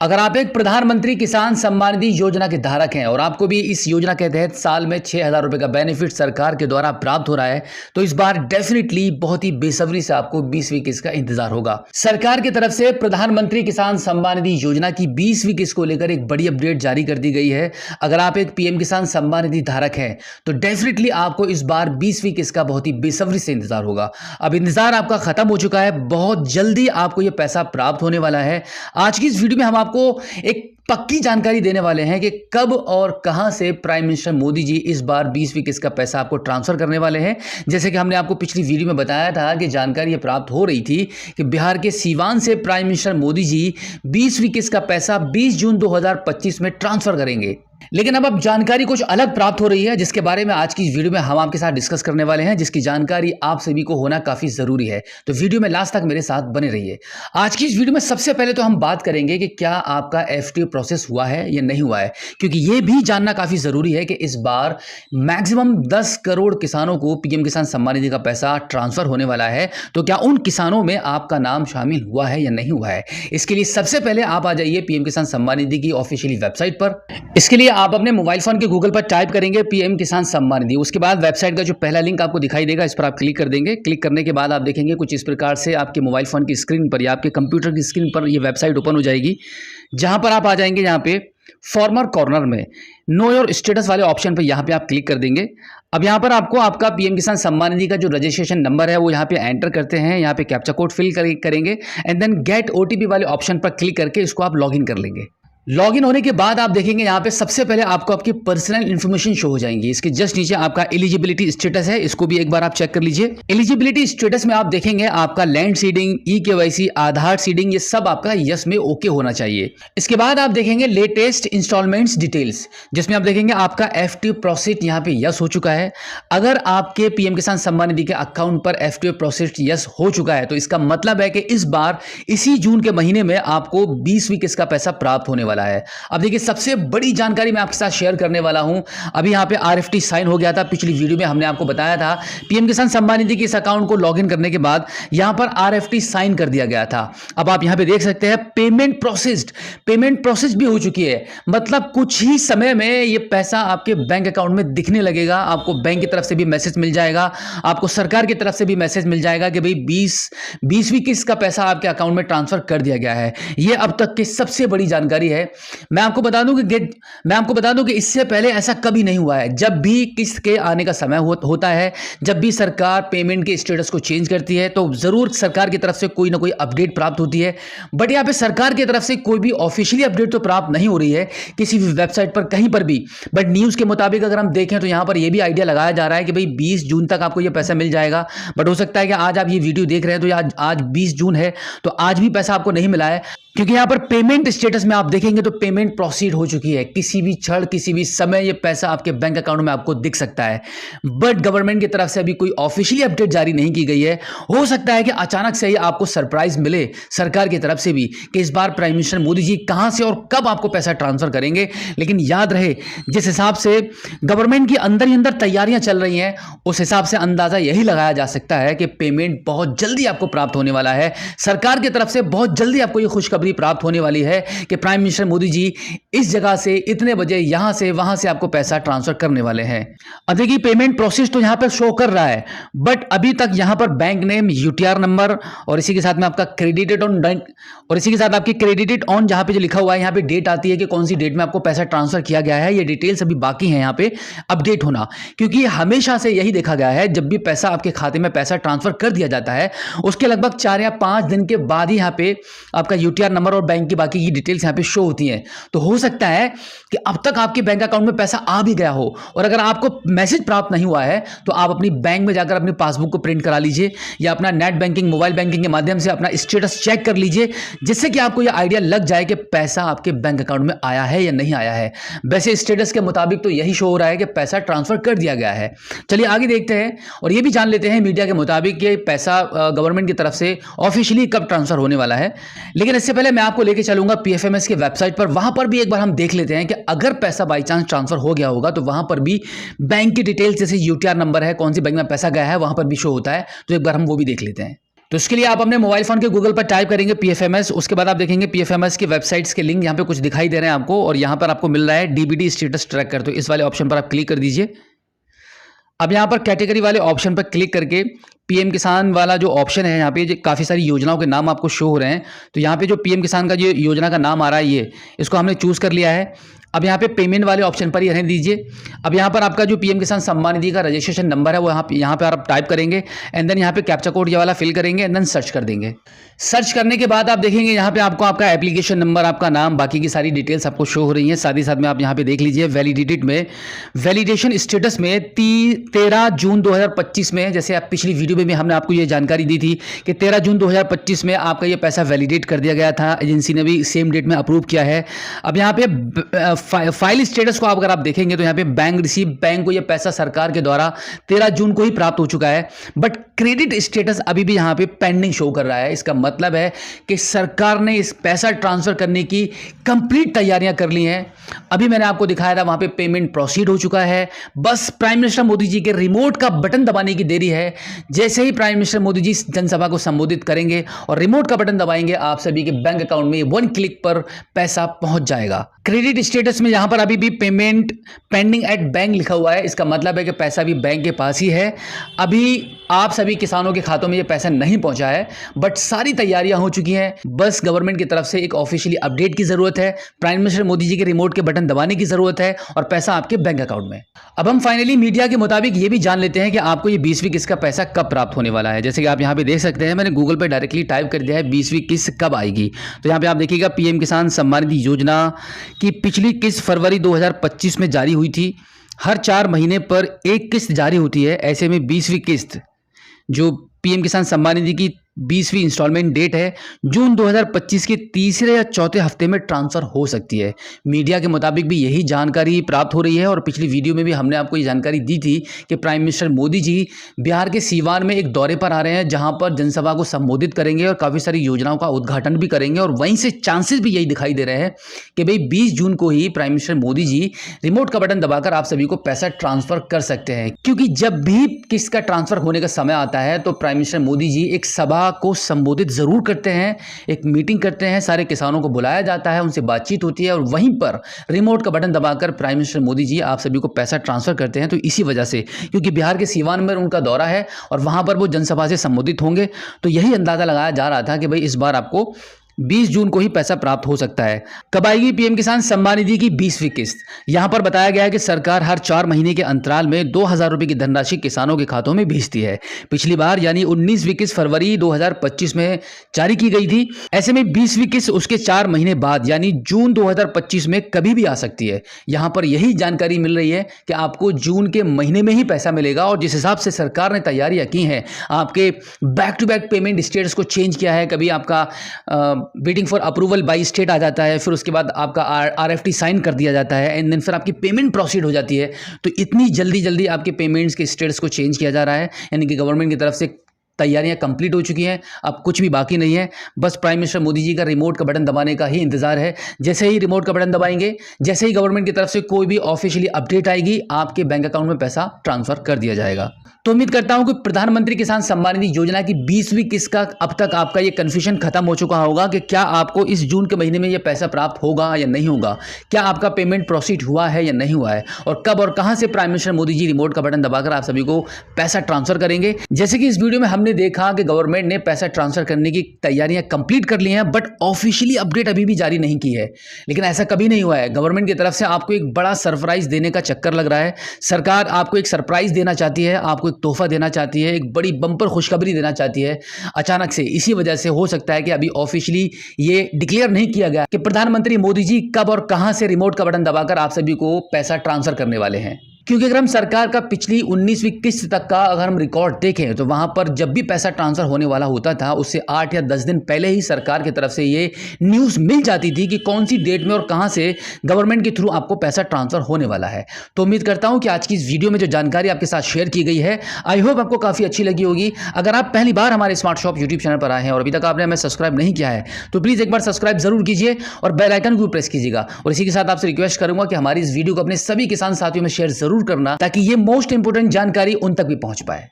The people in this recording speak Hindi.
अगर आप एक प्रधानमंत्री किसान सम्मान निधि योजना के धारक हैं और आपको भी इस योजना के तहत साल में 6,000 रुपए का बेनिफिट सरकार के द्वारा प्राप्त हो रहा है, तो इस बार डेफिनेटली बहुत ही बेसब्री से आपको 20वीं किस्त का इंतजार होगा। सरकार की तरफ से प्रधानमंत्री किसान सम्मान निधि योजना की 20वीं किस्त को लेकर एक बड़ी अपडेट जारी कर दी गई है। अगर आप एक पीएम किसान सम्मान निधि धारक हैं तो डेफिनेटली आपको इस बार 20वीं किस्त का बहुत ही बेसब्री से इंतजार होगा। अब इंतजार आपका खत्म हो चुका है, बहुत जल्दी आपको यह पैसा प्राप्त होने वाला है। आज की इस वीडियो में हम आपको एक पक्की जानकारी देने वाले हैं कि कब और कहां से प्राइम मिनिस्टर मोदी जी इस बार 20वीं किस्त का पैसा आपको ट्रांसफर करने वाले हैं। जैसे कि हमने आपको पिछली वीडियो में बताया था कि जानकारी ये प्राप्त हो रही थी कि बिहार के सीवान से प्राइम मिनिस्टर मोदी जी 20वीं किस्त का पैसा 20 जून 2025 में ट्रांसफर करेंगे। लेकिन अब जानकारी कुछ अलग प्राप्त हो रही है, जिसके बारे में आज की इस वीडियो में हम आपके साथ डिस्कस करने वाले हैं, जिसकी जानकारी आप सभी को होना काफी जरूरी है। तो वीडियो में लास्ट तक मेरे साथ बने रहिए। आज की इस वीडियो में सबसे पहले तो हम बात करेंगे कि क्या आपका एफटीओ प्रोसेस हुआ है या नहीं हुआ है, क्योंकि यह भी जानना काफी जरूरी है कि इस बार मैक्सिमम 10 करोड़ किसानों को पीएम किसान सम्मान निधि का पैसा ट्रांसफर होने वाला है। तो क्या उन किसानों में आपका नाम शामिल हुआ है या नहीं हुआ है? इसके लिए सबसे पहले आप आ जाइए पीएम किसान सम्मान निधि की ऑफिशियली वेबसाइट पर। इसके लिए आप अपने मोबाइल फोन के गूगल पर टाइप करेंगे पीएम किसान सम्मान निधि। उसके बाद वेबसाइट का जो पहला लिंक आपको दिखाई देगा, इस पर आप क्लिक कर देंगे। क्लिक करने के बाद आप देखेंगे कुछ इस प्रकार से आपके मोबाइल फोन की स्क्रीन पर या आपके कंप्यूटर की स्क्रीन पर ये वेबसाइट ओपन हो जाएगी, जहां पर आप आ जाएंगे यहाँ पे फॉर्मर कॉर्नर में नो योर स्टेटस वाले ऑप्शन पे यहाँ पे आप क्लिक कर देंगे। अब यहाँ पर आपको आपका पीएम किसान सम्मान निधि का जो रजिस्ट्रेशन नंबर है वो यहाँ पे एंटर करते हैं, यहाँ पे कैप्चा कोड फिल करेंगे एंड देन गेट ओटीपी वाले ऑप्शन पर क्लिक करके इसको आप लॉगिन कर लेंगे। लॉगिन होने के बाद आप देखेंगे यहाँ पे सबसे पहले आपको आपकी पर्सनल इन्फॉर्मेशन शो हो जाएंगी। इसके जस्ट नीचे आपका एलिजिबिलिटी स्टेटस है, इसको भी एक बार आप चेक कर लीजिए। एलिजिबिलिटी स्टेटस में आप देखेंगे आपका लैंड सीडिंग, ई-केवाईसी, आधार सीडिंग, ये सब आपका यस में ओके होना चाहिए। इसके बाद आप देखेंगे लेटेस्ट इंस्टॉलमेंट्स डिटेल्स, जिसमें आप देखेंगे आपका एफटीओ प्रोसेस यहाँ पे यस हो चुका है। अगर आपके पीएम किसान सम्मान निधि के अकाउंट पर एफटीओ प्रोसेस यस हो चुका है तो इसका मतलब है कि इस बार इसी जून के महीने में आपको 20वीं किस्त का पैसा प्राप्त होने वाला है। अब देखिए सबसे बड़ी जानकारी मैं आपके साथ शेयर करने वाला हूं। अभी यहां पे आरएफटी साइन हो गया था, पिछली वीडियो में हमने आपको बताया था पीएम किसान सम्मान निधि के इस अकाउंट को लॉगिन करने के बाद यहां पर आरएफटी साइन कर दिया गया था। अब आप यहां पे देख सकते हैं पेमेंट प्रोसेस भी हो चुकी है। मतलब कुछ ही समय में ये पैसा आपके बैंक अकाउंट में दिखने लगेगा। आपको बैंक की तरफ से भी मैसेज मिल जाएगा, आपको सरकार की तरफ से भी मैसेज मिल जाएगा कि भाई 20वीं किस्त का पैसा आपके अकाउंट में ट्रांसफर कर दिया गया है। यह अब तक की सबसे बड़ी जानकारी है। मैं आपको बता दूं कि इससे पहले ऐसा कभी नहीं हुआ है। जब भी किस्त के आने का समय होता है, जब भी सरकार पेमेंट के स्टेटस को चेंज करती है तो जरूर सरकार की तरफ से कोई ना कोई अपडेट प्राप्त होती है। बट यहां पे सरकार की तरफ से कोई भी ऑफिशियली अपडेट तो प्राप्त नहीं हो रही है किसी भी वेबसाइट पर, कहीं पर भी। बट न्यूज के मुताबिक अगर हम देखें तो यहां पर यह भी आइडिया लगाया जा रहा है कि भाई 20 जून तक आपको यह पैसा मिल जाएगा। बट हो सकता है कि आज आप ये वीडियो देख रहे हैं तो आज 20 जून है तो आज भी पैसा आपको नहीं मिला है, क्योंकि यहां पर पेमेंट स्टेटस में आप देखेंगे तो पेमेंट प्रोसीड हो चुकी है। किसी भी क्षण किसी भी समय ये पैसा आपके बैंक अकाउंट में आपको दिख सकता है। बट गवर्नमेंट की तरफ से अभी कोई ऑफिशियली अपडेट जारी नहीं की गई है। हो सकता है कि अचानक से ही आपको सरप्राइज मिले सरकार की तरफ से भी कि इस बार प्राइम मिनिस्टर मोदी जी कहां से और कब आपको पैसा ट्रांसफर करेंगे। लेकिन याद रहे, जिस हिसाब से गवर्नमेंट की अंदर ही अंदर तैयारियां चल रही हैं, उस हिसाब से अंदाजा यही लगाया जा सकता है कि पेमेंट बहुत जल्दी आपको प्राप्त होने वाला है। सरकार की तरफ से बहुत जल्दी आपको यह खुशखबरी प्राप्त होने वाली है कि प्राइम मिनिस्टर मोदी जी इस जगह से इतने बजे यहां से वहां से आपको पैसा ट्रांसफर करने वाले हैं। अब देखिए पेमेंट प्रोसेस तो यहां पर शो कर रहा है, बट अभी तक यहां पर बैंक नेम, यूटीआर नंबर और इसी के साथ में आपका क्रेडिटेड ऑन बैंक और इसी के साथ आपकी क्रेडिटेड ऑन जहां पे जो लिखा हुआ है, यहां पे डेट आती है कि कौन सी डेट में आपको पैसा ट्रांसफर किया गया है। ये डिटेल्स अभी बाकी है यहां पे अपडेट होना, क्योंकि हमेशा से यही देखा गया है जब भी पैसा आपके खाते में पैसा ट्रांसफर कर दिया जाता है उसके लगभग 4 या 5 दिन के बाद ही यहां पे आपका यूटीआर नंबर और बैंक की बाकी की डिटेल्स यहां पे शो होती हैं। तो हो सकता है कि अब तक आपके बैंक अकाउंट में पैसा आ भी गया हो, और अगर आपको मैसेज प्राप्त नहीं हुआ है तो आप अपनी बैंक में जाकर अपनी पासबुक को प्रिंट करा लीजिए या अपना नेट बैंकिंग, मोबाइल बैंकिंग के माध्यम से अपना स्टेटस चेक कर लीजिए, जिससे कि आपको यह आइडिया लग जाए कि पैसा आपके बैंक अकाउंट में आया है या नहीं आया है। वैसे स्टेटस के मुताबिक तो यही शो हो रहा है कि पैसा ट्रांसफर कर दिया गया है। चलिए आगे देखते हैं और यह भी जान लेते हैं मीडिया के मुताबिक कि पैसा गवर्नमेंट की तरफ से ऑफिशियली कब ट्रांसफर होने वाला है। लेकिन इससे पहले मैं आपको लेके चलूंगा पीएफएमएस की वेबसाइट पर। वहां पर भी एक बार हम देख लेते हैं कि अगर पैसा बाई चांस ट्रांसफर हो गया होगा तो वहां पर भी बैंक की डिटेल्स जैसे यूटीआर नंबर है, कौन सी बैंक में पैसा गया है, वहां पर भी शो होता है। तो एक बार हम वो भी देख लेते हैं। तो इसके लिए आप अपने मोबाइल फोन के गूगल पर टाइप करेंगे पीएफएमएस, उसके बाद आप देखेंगे पीएफएमएस की वेबसाइट्स के लिंक यहाँ पे कुछ दिखाई दे रहे हैं आपको, और यहाँ पर आपको मिल रहा है डीबीटी स्टेटस ट्रैकर। तो इस वाले ऑप्शन पर आप क्लिक कर दीजिए। अब यहाँ पर कैटेगरी वाले ऑप्शन पर क्लिक करके पीएम किसान वाला जो ऑप्शन है, यहाँ पे काफ़ी सारी योजनाओं के नाम आपको शो हो रहे हैं। तो यहाँ पे जो पीएम किसान का जो योजना का नाम आ रहा है, ये इसको हमने चूज़ कर लिया है। अब यहाँ पे पेमेंट वाले ऑप्शन पर ही रहने दीजिए। अब यहाँ पर आपका जो पीएम किसान सम्मान निधि का रजिस्ट्रेशन नंबर है वो यहाँ पे आप टाइप करेंगे, एंड देन यहाँ पे कैप्चा कोड ये वाला फिल करेंगे, एंड देन सर्च कर देंगे। सर्च करने के बाद आप देखेंगे यहाँ पे आपको आपका एप्लीकेशन नंबर, आपका नाम, बाकी की सारी डिटेल्स आपको शो हो रही हैं। साथ ही साथ में आप यहाँ पे देख लीजिए वैलिडिटेड में, वैलिडेशन स्टेटस में 13 जून 2025 में, जैसे आप पिछली वीडियो में भी हमने आपको ये जानकारी दी थी कि 13 जून 2025 में आपका ये पैसा वैलिडेट कर दिया गया था। एजेंसी ने भी सेम डेट में अप्रूव किया है। अब यहाँ पे फाइल स्टेटस को अगर आप देखेंगे तो यहाँ पे बैंक रिसीव, बैंक को ये पैसा सरकार के द्वारा 13 जून को ही प्राप्त हो चुका है, बट क्रेडिट स्टेटस अभी भी यहाँ पे पेंडिंग शो कर रहा है। इसका मतलब है कि सरकार ने इस पैसा ट्रांसफर करने की कंप्लीट तैयारियां कर ली हैं। अभी मैंने आपको दिखाया था वहां पे पेमेंट प्रोसीड हो चुका है, बस प्राइम मिनिस्टर मोदी जी के रिमोट का बटन दबाने की देरी है। जैसे ही प्राइम मिनिस्टर मोदी जी जनसभा को संबोधित करेंगे और रिमोट का बटन दबाएंगे, आप सभी के बैंक अकाउंट में 1 क्लिक पर पैसा पहुंच जाएगा। क्रेडिट स्टेटस में यहां पर अभी भी पेमेंट पेंडिंग एट बैंक लिखा हुआ है। इसका मतलब है कि पैसा भी बैंक के पास ही है। अभी आप सभी किसानों के खातों में ये पैसा नहीं पहुंचा है, बट सारी तैयारियां हो चुकी हैं। बस गवर्नमेंट की तरफ से एक ऑफिशियली अपडेट की जरूरत है, प्राइम मिनिस्टर मोदी जी के रिमोट के बटन दबाने की जरूरत है, और पैसा आपके बैंक अकाउंट में। अब हम फाइनली मीडिया के मुताबिक ये भी जान लेते हैं कि आपको ये 20वीं किस्त का पैसा कब प्राप्त होने वाला है। जैसे कि आप यहाँ पे देख सकते हैं, मैंने गूगल पे डायरेक्टली टाइप कर दिया है 20वीं किस्त कब आएगी। तो यहाँ पे आप देखिएगा पीएम किसान सम्मान निधि योजना की पिछली किस्त फरवरी 2025 में जारी हुई थी। हर 4 महीने पर एक किस्त जारी होती है। ऐसे में 20वीं किस्त जो पीएम किसान सम्मान निधि की 20वीं इंस्टॉलमेंट डेट है, जून 2025 के तीसरे या चौथे हफ्ते में ट्रांसफर हो सकती है। मीडिया के मुताबिक भी यही जानकारी प्राप्त हो रही है, और पिछली वीडियो में भी हमने आपको ये जानकारी दी थी कि प्राइम मिनिस्टर मोदी जी बिहार के सीवान में एक दौरे पर आ रहे हैं, जहां पर जनसभा को संबोधित करेंगे और काफ़ी सारी योजनाओं का उद्घाटन भी करेंगे। और वहीं से चांसेस भी यही दिखाई दे रहे हैं कि भाई 20 जून को ही prime minister Modi ji remote का बटन दबाकर आप सभी को पैसा ट्रांसफर कर सकते हैं। क्योंकि जब भी किस्त का ट्रांसफर होने का समय आता है तो प्राइम मिनिस्टर मोदी जी एक सभा को संबोधित जरूर करते हैं, एक मीटिंग करते हैं, सारे किसानों को बुलाया जाता है, उनसे बातचीत होती है, और वहीं पर रिमोट का बटन दबाकर प्राइम मिनिस्टर मोदी जी आप सभी को पैसा ट्रांसफर करते हैं। तो इसी वजह से, क्योंकि बिहार के सीवान में उनका दौरा है और वहां पर वो जनसभा से संबोधित होंगे, तो यही अंदाजा लगाया जा रहा था कि भाई इस बार आपको 20 जून को ही पैसा प्राप्त हो सकता है। कब आएगी पीएम किसान सम्मान निधि की 20वीं किस्त? यहां पर बताया गया है कि सरकार हर 4 महीने के अंतराल में 2000 रुपए की धनराशि किसानों के खातों में भेजती है। पिछली बार यानी 19वीं किस्त फरवरी 2025 में जारी की गई थी। ऐसे में 20वीं किस्त उसके 4 महीने बाद यानी जून 2025 में कभी भी आ सकती है। यहां पर यही जानकारी मिल रही है कि आपको जून के महीने में ही पैसा मिलेगा, और जिस हिसाब से सरकार ने तैयारियां की हैं, आपके back to back payment status को चेंज किया है। कभी आपका waiting for approval by state आ जाता है, फिर उसके बाद आपका RFT साइन कर दिया जाता है, एंड देन फिर आपकी पेमेंट प्रोसीड हो जाती है। तो इतनी जल्दी आपके पेमेंट्स के स्टेटस को चेंज किया जा रहा है, यानी कि गवर्नमेंट की तरफ से तैयारियां कंप्लीट हो चुकी हैं। अब कुछ भी बाकी नहीं है, बस प्राइम मिनिस्टर मोदी जी का रिमोट का बटन दबाने का ही इंतजार है। जैसे ही रिमोट का बटन दबाएंगे, जैसे ही गवर्नमेंट की तरफ से कोई भी ऑफिशियली अपडेट आएगी, आपके बैंक अकाउंट में पैसा ट्रांसफर कर दिया जाएगा। तो उम्मीद करता हूं कि प्रधानमंत्री किसान सम्मान निधि योजना की 20वीं किस्त का अब तक आपका ये कंफ्यूजन खत्म हो चुका होगा कि क्या आपको इस जून के महीने में ये पैसा प्राप्त होगा या नहीं होगा, क्या आपका पेमेंट प्रोसीड हुआ है या नहीं हुआ है, और कब और कहां से prime minister Modi ji remote का बटन दबाकर आप सभी को पैसा ट्रांसफर करेंगे। जैसे कि इस वीडियो में हमने देखा कि गवर्नमेंट ने पैसा ट्रांसफर करने की तैयारियां कंप्लीट कर ली हैं, बट ऑफिशियली अपडेट अभी भी जारी नहीं की है। लेकिन ऐसा कभी नहीं हुआ है, गवर्नमेंट की तरफ से आपको एक बड़ा सरप्राइज देने का चक्कर लग रहा है। सरकार आपको एक सरप्राइज देना चाहती है, आपको एक तोहफा देना चाहती है, एक बड़ी बम्पर खुशखबरी देना चाहती है अचानक से। इसी वजह से हो सकता है कि अभी ऑफिशियली ये डिक्लेयर नहीं किया गया कि प्रधानमंत्री मोदी जी कब और कहां से रिमोट का बटन दबाकर आप सभी को पैसा ट्रांसफर करने वाले हैं। क्योंकि अगर हम सरकार का पिछली 19वीं किस्त तक का अगर हम रिकॉर्ड देखें तो वहां पर जब भी पैसा ट्रांसफर होने वाला होता था, उससे 8 या 10 दिन पहले ही सरकार की तरफ से ये न्यूज़ मिल जाती थी कि कौन सी डेट में और कहां से गवर्नमेंट के थ्रू आपको पैसा ट्रांसफर होने वाला है। तो उम्मीद करता हूं कि आज की इस वीडियो में जो जानकारी आपके साथ शेयर की गई है, आई होप आपको काफ़ी अच्छी लगी होगी। अगर आप पहली बार हमारे स्मार्ट शॉप यूट्यूब चैनल पर आए हैं और अभी तक आपने हमें सब्सक्राइब नहीं किया है, तो प्लीज़ एक बार सब्सक्राइब जरूर कीजिए और बेल आइकन को प्रेस कीजिएगा। और इसी के साथ आपसे रिक्वेस्ट करूंगा कि हमारी इस वीडियो को अपने सभी किसान साथियों में शेयर जरूर करना, ताकि ये मोस्ट इंपोर्टेंट जानकारी उन तक भी पहुंच पाए।